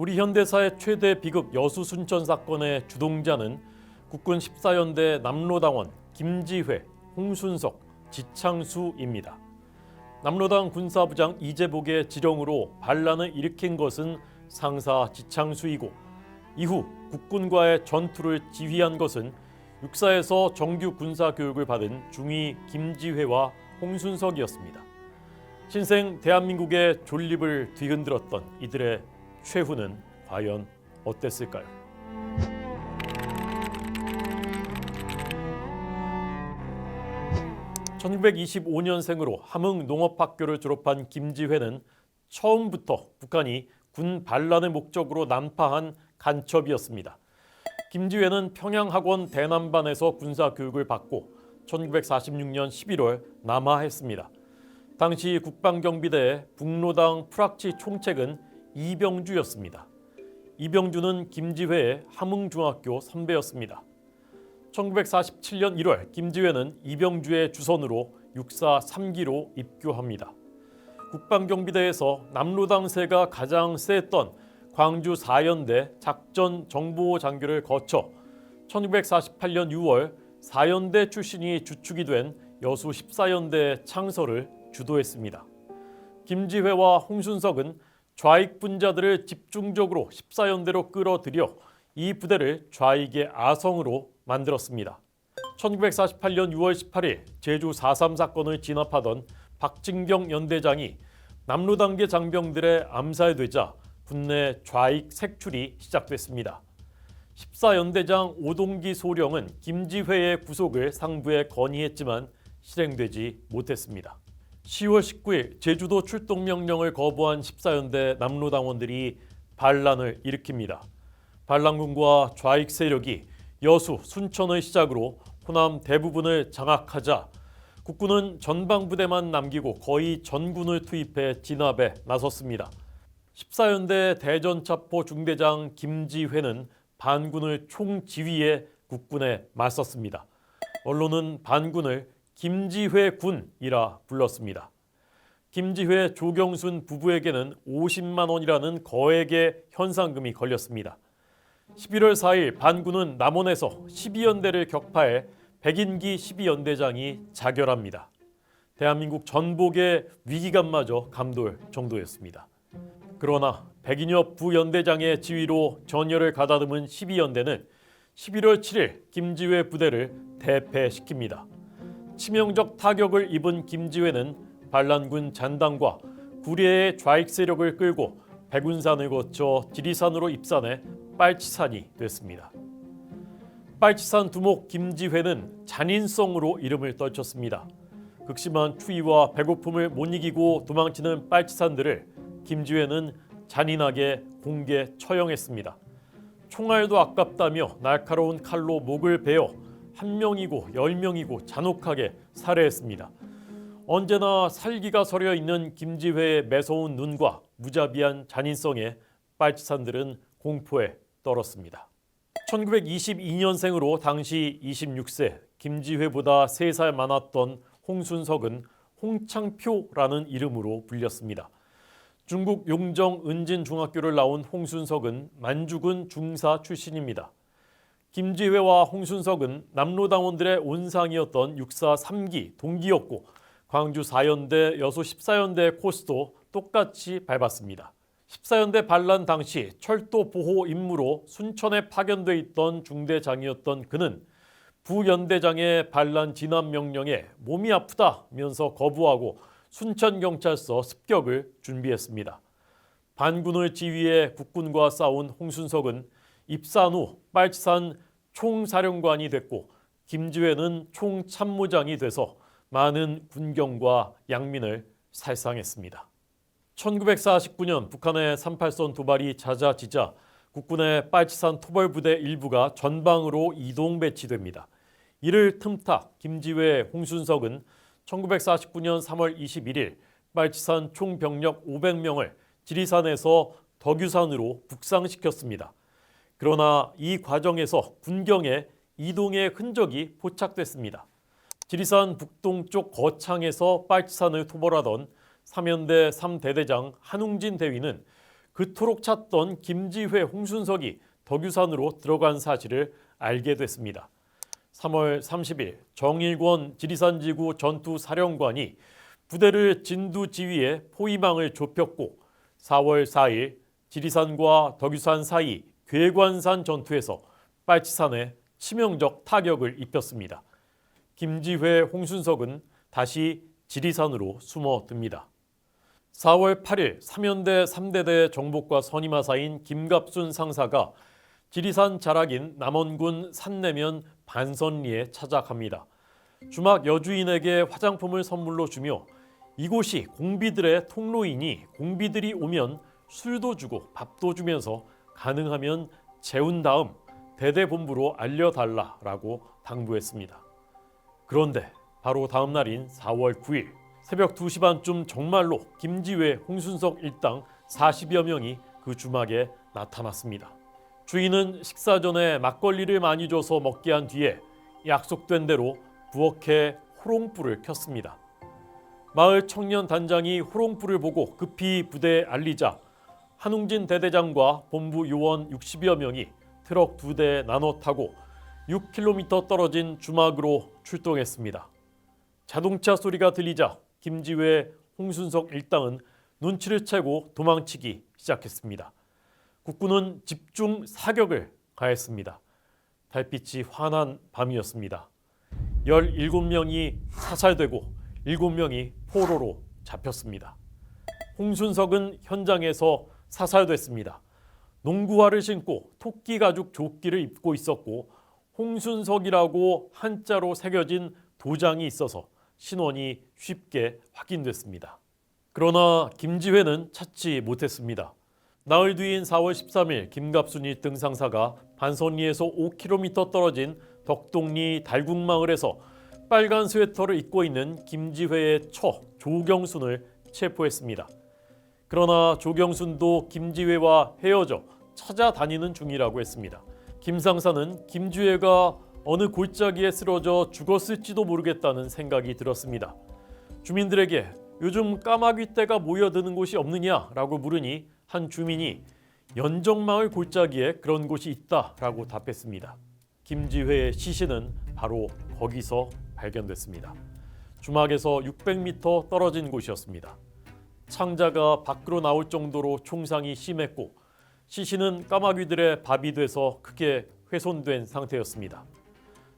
우리 현대사의 최대 비극 여수 순천 사건의 주동자는 국군 14연대 남로당원 김지회, 홍순석, 지창수입니다. 남로당 군사부장 이재복의 지령으로 반란을 일으킨 것은 상사 지창수이고 이후 국군과의 전투를 지휘한 것은 육사에서 정규 군사 교육을 받은 중위 김지회와 홍순석이었습니다. 신생 대한민국의 존립을 뒤흔들었던 이들의 최후는 과연 어땠을까요? (1925년생으로) 함흥농업학교를 졸업한 김지회는 처음부터 북한이 군 반란의 목적으로 난파한 간첩이었습니다. 김지회는 평양학원 대남반에서 군사교육을 받고 1946년 11월 남하했습니다. 당시 국방경비대의 북로당 프락치 총책은 이병주였습니다. 이병주는 김지회의 함흥중학교 선배였습니다. 1947년 1월 김지회는 이병주의 주선으로 육사 3기로 입교합니다. 국방경비대에서 남로당세가 가장 세했던 광주 4연대 작전정보장교를 거쳐 1948년 6월 4연대 출신이 주축이 된 여수 14연대 창설을 주도했습니다. 김지회와 홍순석은 좌익분자들을 집중적으로 14연대로 끌어들여 이 부대를 좌익의 아성으로 만들었습니다. 1948년 6월 18일 제주 4.3 사건을 진압하던 박진경 연대장이 남로당계 장병들의 암살에 되자 군내 좌익 색출이 시작됐습니다. 14연대장 오동기 소령은 김지회의 구속을 상부에 건의했지만 실행되지 못했습니다. 10월 19일 제주도 출동명령을 거부한 14연대 남로당원들이 반란을 일으킵니다. 반란군과 좌익 세력이 여수, 순천을 시작으로 호남 대부분을 장악하자 국군은 전방부대만 남기고 거의 전군을 투입해 진압에 나섰습니다. 14연대 대전차포 중대장 김지회는 반군을 총지휘해 국군에 맞섰습니다. 언론은 반군을 김지회 군이라 불렀습니다. 김지회 조경순 부부에게는 50만 원이라는 거액의 현상금이 걸렸습니다. 11월 4일 반군은 남원에서 12연대를 격파해 백인기 12연대장이 자결합니다. 대한민국 전복의 위기감마저 감돌 정도였습니다. 그러나 백인엽 부연대장의 지휘로 전열을 가다듬은 12연대는 11월 7일 김지회 부대를 대패시킵니다. 치명적 타격을 입은 김지회는 반란군 잔당과 구례의 좌익 세력을 끌고 백운산을 거쳐 지리산으로 입산해 빨치산이 됐습니다. 빨치산 두목 김지회는 잔인성으로 이름을 떨쳤습니다. 극심한 추위와 배고픔을 못 이기고 도망치는 빨치산들을 김지회는 잔인하게 공개 처형했습니다. 총알도 아깝다며 날카로운 칼로 목을 베어 1명이고 10명이고 잔혹하게 살해했습니다. 언제나 살기가 서려 있는 김지회의 매서운 눈과 무자비한 잔인성에 빨치산들은 공포에 떨었습니다. 1922년생으로 당시 26세, 김지회보다 3살 많았던 홍순석은 홍창표라는 이름으로 불렸습니다. 중국 용정 은진중학교를 나온 홍순석은 만주군 중사 출신입니다. 김지회와 홍순석은 남로당원들의 온상이었던 육사 3기 동기였고 광주 4연대, 여수 14연대 코스도 똑같이 밟았습니다. 14연대 반란 당시 철도 보호 임무로 순천에 파견돼 있던 중대장이었던 그는 부연대장의 반란 진압 명령에 몸이 아프다면서 거부하고 순천경찰서 습격을 준비했습니다. 반군을 지휘해 국군과 싸운 홍순석은 입산 후 빨치산 총사령관이 됐고 김지회는 총참모장이 돼서 많은 군경과 양민을 살상했습니다. 1949년 북한의 38선 도발이 잦아지자 국군의 빨치산 토벌부대 일부가 전방으로 이동 배치됩니다. 이를 틈타 김지회, 홍순석은 1949년 3월 21일 빨치산 총병력 500명을 지리산에서 덕유산으로 북상시켰습니다. 그러나 이 과정에서 군경에 이동의 흔적이 포착됐습니다. 지리산 북동쪽 거창에서 빨치산을 토벌하던 3연대 3대대장 한웅진 대위는 그토록 찾던 김지회, 홍순석이 덕유산으로 들어간 사실을 알게 됐습니다. 3월 30일 정일권 지리산지구 전투사령관이 부대를 진두 지위에 포위망을 좁혔고 4월 4일 지리산과 덕유산 사이 괴관산 전투에서 빨치산에 치명적 타격을 입혔습니다. 김지회, 홍순석은 다시 지리산으로 숨어듭니다. 4월 8일 3연대 3대대 정복과 선임하사인 김갑순 상사가 지리산 자락인 남원군 산내면 반선리에 찾아갑니다. 주막 여주인에게 화장품을 선물로 주며 이곳이 공비들의 통로이니 공비들이 오면 술도 주고 밥도 주면서 가능하면 재운 다음 대대본부로 알려달라라고 당부했습니다. 그런데 바로 다음 날인 4월 9일 새벽 2시 반쯤 정말로 김지회, 홍순석 일당 40여 명이 그 주막에 나타났습니다. 주인은 식사 전에 막걸리를 많이 줘서 먹게 한 뒤에 약속된 대로 부엌에 호롱불을 켰습니다. 마을 청년 단장이 호롱불을 보고 급히 부대에 알리자 한웅진 대대장과 본부 요원 60여 명이 트럭 2대에 나눠 타고 6km 떨어진 주막으로 출동했습니다. 자동차 소리가 들리자 김지회, 홍순석 일당은 눈치를 채고 도망치기 시작했습니다. 국군은 집중 사격을 가했습니다. 달빛이 환한 밤이었습니다. 17명이 사살되고 7명이 포로로 잡혔습니다. 홍순석은 현장에서 사살됐습니다. 농구화를 신고 토끼 가죽 조끼를 입고 있었고 홍순석이라고 한자로 새겨진 도장이 있어서 신원이 쉽게 확인됐습니다. 그러나 김지회는 찾지 못했습니다. 나흘 뒤인 4월 13일 김갑순이 등상사가 반선리에서 5km 떨어진 덕동리 달궁마을에서 빨간 스웨터를 입고 있는 김지회의 처 조경순을 체포했습니다. 그러나 조경순도 김지회와 헤어져 찾아다니는 중이라고 했습니다. 김 상사는 김지회가 어느 골짜기에 쓰러져 죽었을지도 모르겠다는 생각이 들었습니다. 주민들에게 요즘 까마귀 떼가 모여드는 곳이 없느냐라고 물으니 한 주민이 연정마을 골짜기에 그런 곳이 있다라고 답했습니다. 김지회의 시신은 바로 거기서 발견됐습니다. 주막에서 600m 떨어진 곳이었습니다. 창자가 밖으로 나올 정도로 총상이 심했고 시신은 까마귀들의 밥이 돼서 크게 훼손된 상태였습니다.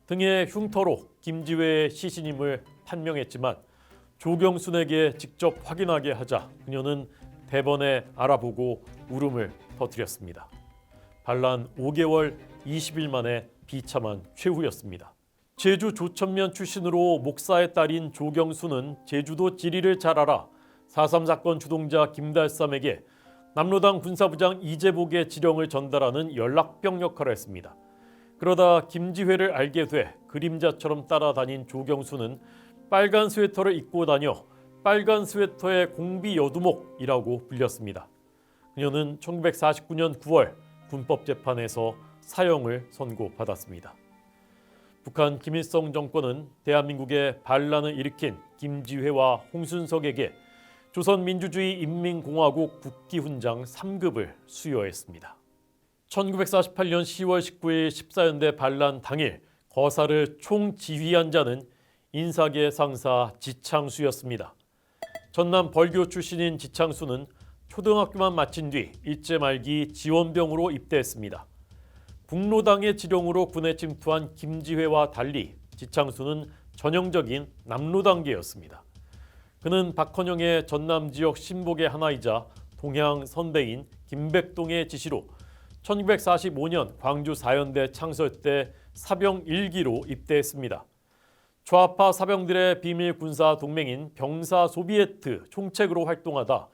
등에 흉터로 김지회의 시신임을 판명했지만 조경순에게 직접 확인하게 하자 그녀는 대번에 알아보고 울음을 터뜨렸습니다. 반란 5개월 20일 만에 비참한 최후였습니다. 제주 조천면 출신으로 목사의 딸인 조경순은 제주도 지리를 잘 알아 4.3 사건 주동자 김달삼에게 남로당 군사부장 이재복의 지령을 전달하는 연락병 역할을 했습니다. 그러다 김지회를 알게 돼 그림자처럼 따라다닌 조경순은 빨간 스웨터를 입고 다녀 빨간 스웨터의 공비 여두목이라고 불렸습니다. 그녀는 1949년 9월 군법재판에서 사형을 선고받았습니다. 북한 김일성 정권은 대한민국에 반란을 일으킨 김지회와 홍순석에게 조선민주주의인민공화국 국기훈장 3급을 수여했습니다. 1948년 10월 19일 14연대 반란 당일 거사를 총지휘한 자는 인사계 상사 지창수였습니다. 전남 벌교 출신인 지창수는 초등학교만 마친 뒤 일제 말기 지원병으로 입대했습니다. 북로당의 지령으로 군에 침투한 김지회와 달리 지창수는 전형적인 남로당계였습니다. 그는 박헌영의 전남 지역 신복의 하나이자 동향 선배인 김백동의 지시로 1945년 광주 4연대 창설 때 사병 1기로 입대했습니다. 좌파 사병들의 비밀 군사 동맹인 병사 소비에트 총책으로 활동하다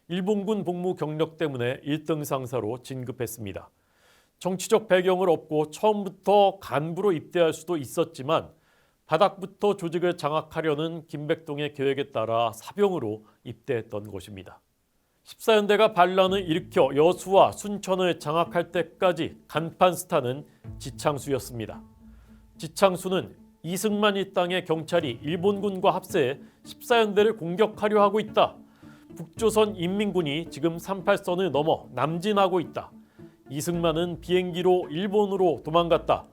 일본군 복무 경력 때문에 1등 상사로 진급했습니다. 정치적 배경을 얻고 처음부터 간부로 입대할 수도 있었지만 바닥부터 조직을 장악하려는 김백동의 계획에 따라 사병으로 입대했던 것입니다. 14연대가 반란을 일으켜 여수와 순천을 장악할 때까지 간판 스타는 지창수였습니다. 지창수는 이승만 일당의 경찰이 일본군과 합세해 14연대를 공격하려 하고 있다. 북조선 인민군이 지금 38선을 넘어 남진하고 있다. 이승만은 비행기로 일본으로 도망갔다.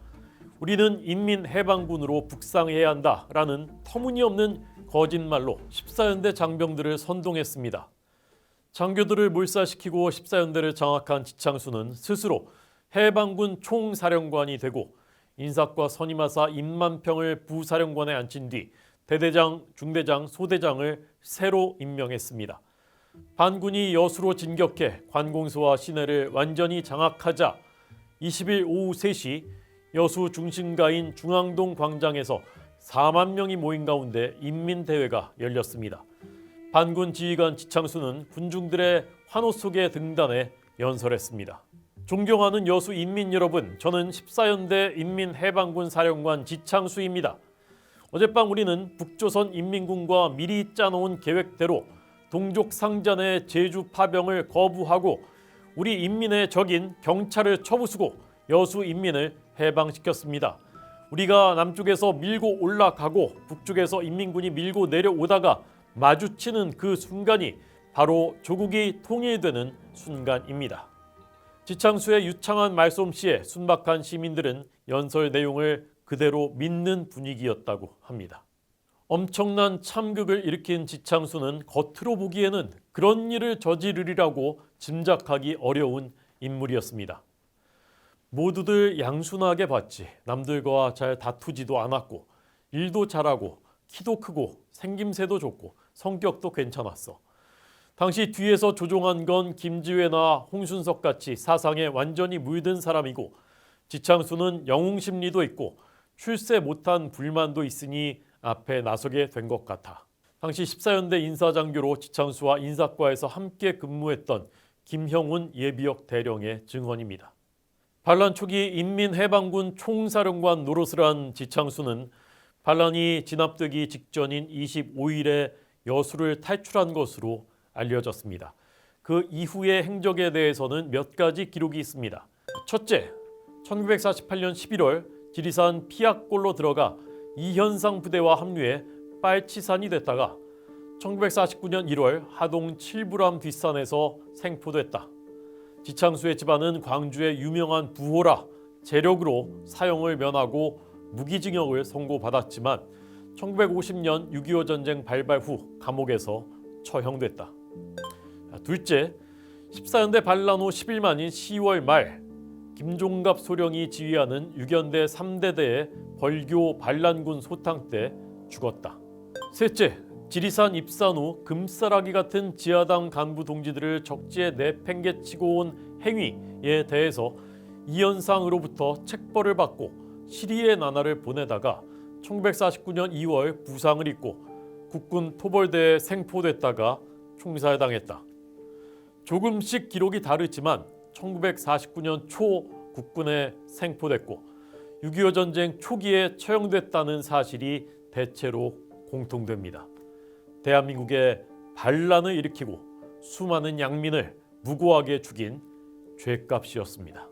우리는 인민해방군으로 북상해야 한다라는 터무니없는 거짓말로 14연대 장병들을 선동했습니다. 장교들을 몰살시키고 14연대를 장악한 지창수는 스스로 해방군 총사령관이 되고 인사과 선임하사 임만평을 부사령관에 앉힌 뒤 대대장, 중대장, 소대장을 새로 임명했습니다. 반군이 여수로 진격해 관공서와 시내를 완전히 장악하자 20일 오후 3시 여수 중심가인 중앙동 광장에서 4만 명이 모인 가운데 인민대회가 열렸습니다. 반군 지휘관 지창수는 군중들의 환호 속에 등단해 연설했습니다. 존경하는 여수 인민 여러분, 저는 14연대 인민해방군 사령관 지창수입니다. 어젯밤 우리는 북조선 인민군과 미리 짜놓은 계획대로 동족 상잔의 제주 파병을 거부하고 우리 인민의 적인 경찰을 쳐부수고 여수 인민을 해방시켰습니다. 우리가 남쪽에서 밀고 올라가고 북쪽에서 인민군이 밀고 내려오다가 마주치는 그 순간이 바로 조국이 통일되는 순간입니다. 지창수의 유창한 말솜씨에 순박한 시민들은 연설 내용을 그대로 믿는 분위기였다고 합니다. 엄청난 참극을 일으킨 지창수는 겉으로 보기에는 그런 일을 저지르리라고 짐작하기 어려운 인물이었습니다. 모두들 양순하게 봤지 남들과 잘 다투지도 않았고 일도 잘하고 키도 크고 생김새도 좋고 성격도 괜찮았어. 당시 뒤에서 조종한 건 김지회나 홍순석 같이 사상에 완전히 물든 사람이고 지창수는 영웅심리도 있고 출세 못한 불만도 있으니 앞에 나서게 된 것 같아. 당시 14연대 인사장교로 지창수와 인사과에서 함께 근무했던 김형훈 예비역 대령의 증언입니다. 반란 초기 인민해방군 총사령관 노릇을 한 지창수는 반란이 진압되기 직전인 25일에 여수를 탈출한 것으로 알려졌습니다. 그 이후의 행적에 대해서는 몇 가지 기록이 있습니다. 첫째, 1948년 11월 지리산 피악골로 들어가 이현상 부대와 합류해 빨치산이 됐다가 1949년 1월 하동 칠부람 뒷산에서 생포됐다. 지창수의 집안은 광주의 유명한 부호라 재력으로 사형을 면하고 무기징역을 선고받았지만 1950년 6.25 전쟁 발발 후 감옥에서 처형됐다. 둘째, 14연대 반란 후 10일 만인 10월 말 김종갑 소령이 지휘하는 6연대 3대대의 벌교 반란군 소탕 때 죽었다. 셋째, 지리산 입산 후 금싸라기 같은 지하당 간부 동지들을 적지에 내팽개치고 온 행위에 대해서 이현상으로부터 책벌을 받고 시리의 나날을 보내다가 1949년 2월 부상을 입고 국군 토벌대에 생포됐다가 총살당했다. 조금씩 기록이 다르지만 1949년 초 국군에 생포됐고 6.25 전쟁 초기에 처형됐다는 사실이 대체로 공통됩니다. 대한민국에 반란을 일으키고 수많은 양민을 무고하게 죽인 죄값이었습니다.